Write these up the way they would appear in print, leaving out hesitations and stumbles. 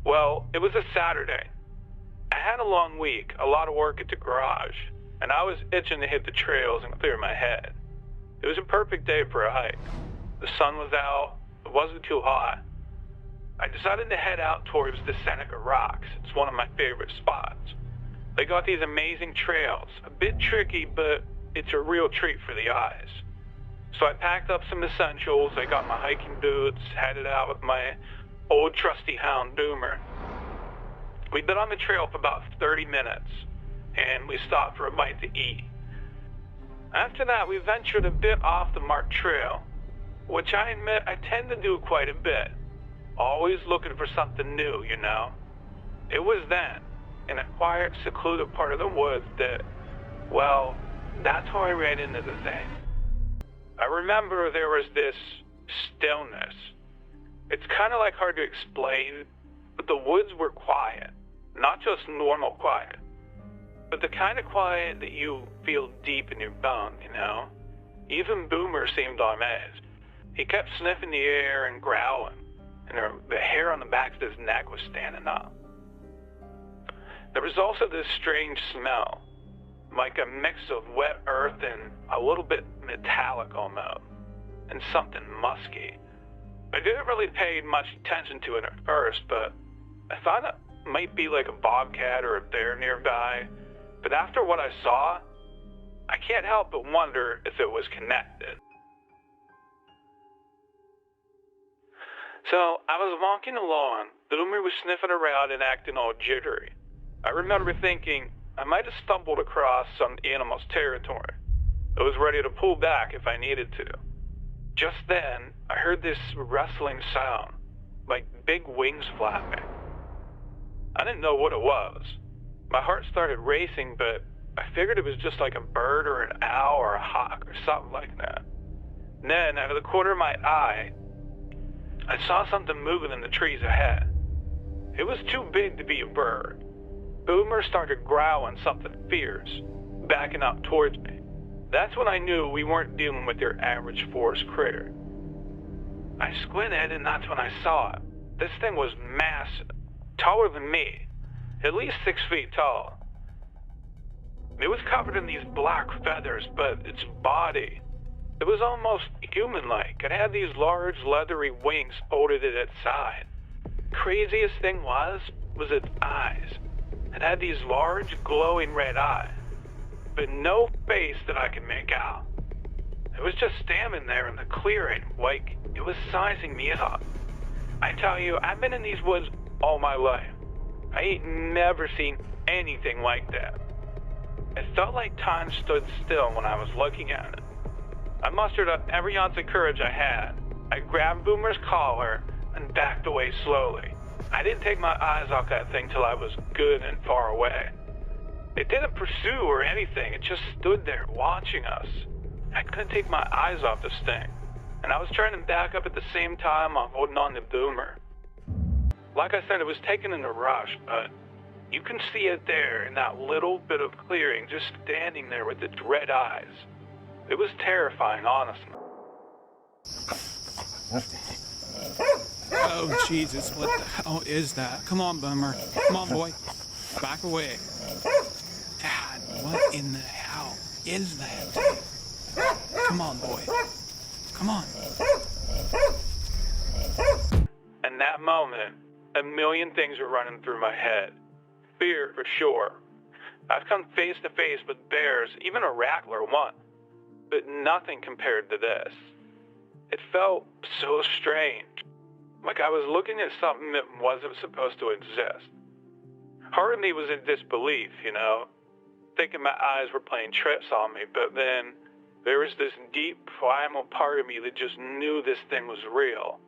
Well, it was a Saturday. I had a long week, a lot of work at the garage, and I was itching to hit the trails and clear my head. It was a perfect day for a hike. The sun was out, it wasn't too hot. I decided to head out towards the Seneca Rocks. It's one of my favorite spots. They got these amazing trails, a bit tricky, but it's a real treat for the eyes. So I packed up some essentials, I got my hiking boots, headed out with my old trusty hound Doomer. We'd been on the trail for about 30 minutes, and we stopped for a bite to eat. After that, we ventured a bit off the marked trail, which I admit I tend to do quite a bit. Always looking for something new, you know. It was then, in a quiet, secluded part of the woods that, well, that's how I ran into the thing. I remember there was this stillness. It's kind of like hard to explain, but the woods were quiet. Not just normal quiet, but the kind of quiet that you feel deep in your bone, you know? Even Boomer seemed on edge. He kept sniffing the air and growling, and the hair on the back of his neck was standing up. There was also this strange smell, like a mix of wet earth and a little bit metallic almost, and something musky. I didn't really pay much attention to it at first, but I thought it might be like a bobcat or a bear nearby. But after what I saw, I can't help but wonder if it was connected. So I was walking along, Boomer was sniffing around and acting all jittery. I remember thinking I might have stumbled across some animal's territory. I was ready to pull back if I needed to. Just then, I heard this rustling sound, like big wings flapping. I didn't know what it was. My heart started racing, but I figured it was just like a bird or an owl or a hawk or something like that. And then, out of the corner of my eye, I saw something moving in the trees ahead. It was too big to be a bird. Boomer started growling something fierce, backing up towards me. That's when I knew we weren't dealing with your average forest critter. I squinted, and that's when I saw it. This thing was massive, taller than me, at least 6 feet tall. It was covered in these black feathers, but its body, it was almost human-like. It had these large, leathery wings folded at its side. Craziest thing was its eyes. It had these large, glowing red eyes, but no face that I could make out. It was just standing there in the clearing, like it was sizing me up. I tell you, I've been in these woods all my life. I ain't never seen anything like that. It felt like time stood still when I was looking at it. I mustered up every ounce of courage I had. I grabbed Boomer's collar and backed away slowly. I didn't take my eyes off that thing till I was good and far away. It didn't pursue or anything, it just stood there watching us. I couldn't take my eyes off this thing, and I was trying to back up at the same time while holding on to Boomer. Like I said, it was taken in a rush, but you can see it there in that little bit of clearing, just standing there with its red eyes. It was terrifying, honestly. Oh, Jesus, what the hell is that? Come on, Boomer. Come on, boy. Back away. Dad, what in the hell is that? Come on, boy. Come on. In that moment, a million things were running through my head. Fear, for sure. I've come face to face with bears, even a rattler once, but nothing compared to this. It felt so strange, like I was looking at something that wasn't supposed to exist. Part of me was in disbelief, you know, thinking my eyes were playing tricks on me, but then there was this deep, primal part of me that just knew this thing was real.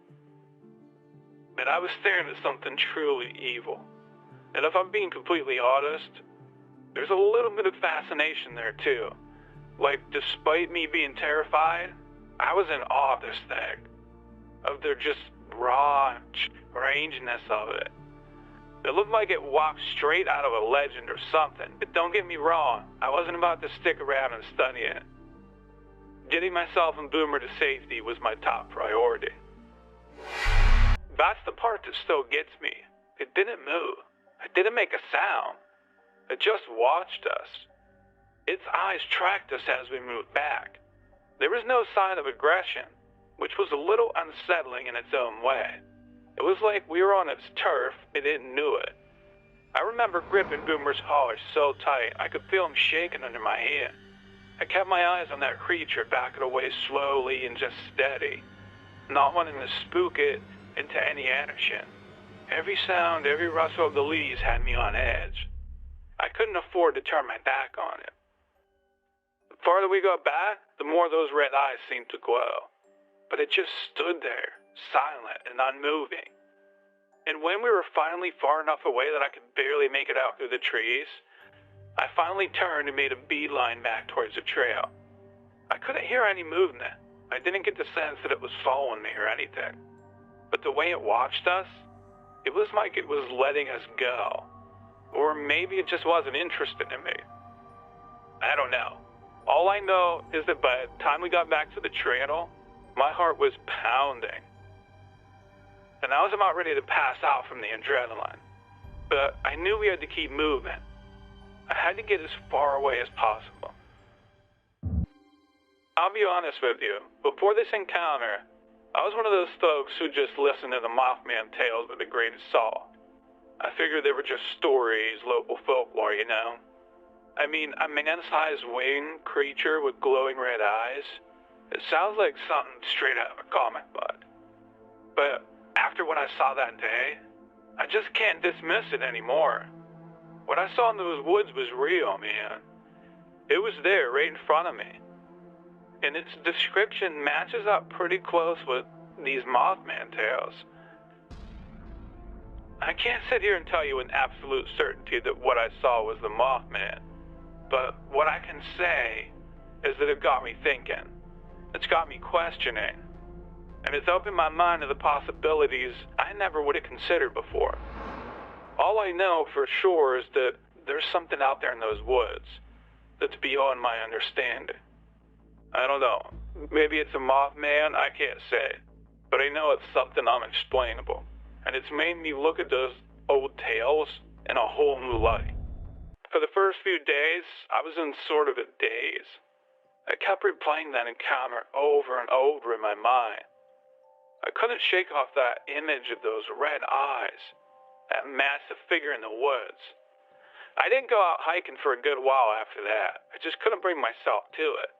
But I was staring at something truly evil. And if I'm being completely honest, there's a little bit of fascination there too. Like, despite me being terrified, I was in awe of this thing. Of their just raw strangeness of it. The It looked like it walked straight out of a legend or something. But don't get me wrong, I wasn't about to stick around and study it. Getting myself and Boomer to safety was my top priority. That's the part that still gets me. It didn't move. It didn't make a sound. It just watched us. Its eyes tracked us as we moved back. There was no sign of aggression, which was a little unsettling in its own way. It was like we were on its turf and it knew it. I remember gripping Boomer's collar so tight I could feel him shaking under my hand. I kept my eyes on that creature backing away slowly and just steady, not wanting to spook it into any action. Every sound, every rustle of the leaves had me on edge. I couldn't afford to turn my back on it. The farther we got back, the more those red eyes seemed to glow. But it just stood there, silent and unmoving. And when we were finally far enough away that I could barely make it out through the trees, I finally turned and made a beeline back towards the trail. I couldn't hear any movement. I didn't get the sense that it was following me or anything. But the way it watched us, it was like it was letting us go. Or maybe it just wasn't interested in me. I don't know. All I know is that by the time we got back to the trail, my heart was pounding. And I was about ready to pass out from the adrenaline. But I knew we had to keep moving. I had to get as far away as possible. I'll be honest with you, before this encounter, I was one of those folks who just listened to the Mothman tales with a grain of salt. I figured they were just stories, local folklore, you know? I mean, a man-sized winged creature with glowing red eyes. It sounds like something straight out of a comic book. But after what I saw that day, I just can't dismiss it anymore. What I saw in those woods was real, man. It was there, right in front of me. And its description matches up pretty close with these Mothman tales. I can't sit here and tell you with absolute certainty that what I saw was the Mothman. But what I can say is that it got me thinking. It's got me questioning. And it's opened my mind to the possibilities I never would have considered before. All I know for sure is that there's something out there in those woods that's beyond my understanding. I don't know. Maybe it's a Mothman, I can't say. But I know it's something unexplainable. And it's made me look at those old tales in a whole new light. For the first few days, I was in sort of a daze. I kept replaying that encounter over and over in my mind. I couldn't shake off that image of those red eyes, that massive figure in the woods. I didn't go out hiking for a good while after that. I just couldn't bring myself to it.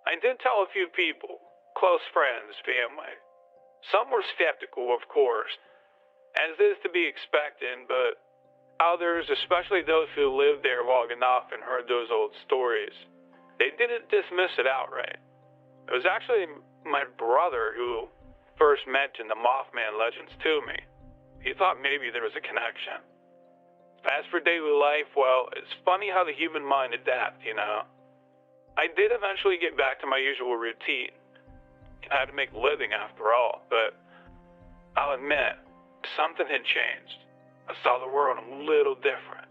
I did tell a few people, close friends, family. Some were skeptical, of course, as is to be expected, but others, especially those who lived there long enough and heard those old stories, they didn't dismiss it outright. It was actually my brother who first mentioned the Mothman legends to me. He thought maybe there was a connection. As for daily life, well, it's funny how the human mind adapts, you know. I did eventually get back to my usual routine. I had to make a living after all, but I'll admit, something had changed. I saw the world a little different.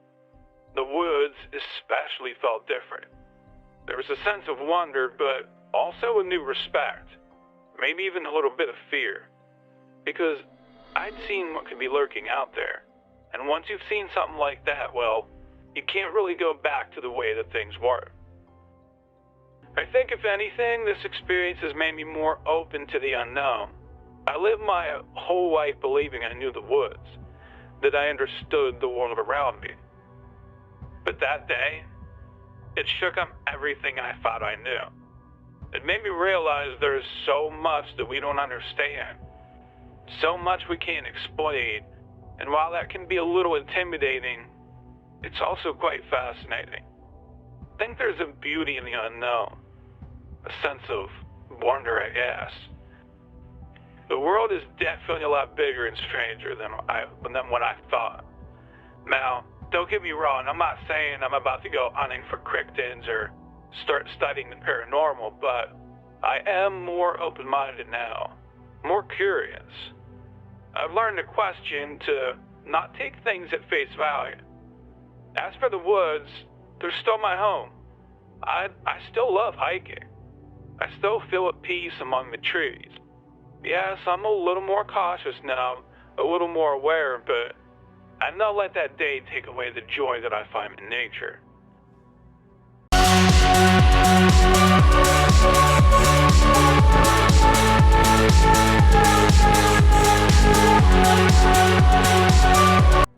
The woods especially felt different. There was a sense of wonder, but also a new respect. Maybe even a little bit of fear. Because I'd seen what could be lurking out there. And once you've seen something like that, well, you can't really go back to the way that things were. I think if anything, this experience has made me more open to the unknown. I lived my whole life believing I knew the woods, that I understood the world around me. But that day, it shook up everything I thought I knew. It made me realize there's so much that we don't understand, so much we can't explain, and while that can be a little intimidating, it's also quite fascinating. I think there's a beauty in the unknown, a sense of wonder, I guess. The world is definitely a lot bigger and stranger than what I thought. Now, don't get me wrong, I'm not saying I'm about to go hunting for cryptids or start studying the paranormal, but I am more open-minded now, more curious. I've learned to question, to not take things at face value. As for the woods, they're still my home. I still love hiking. I still feel at peace among the trees. Yes, I'm a little more cautious now, a little more aware, but I'd not let that day take away the joy that I find in nature.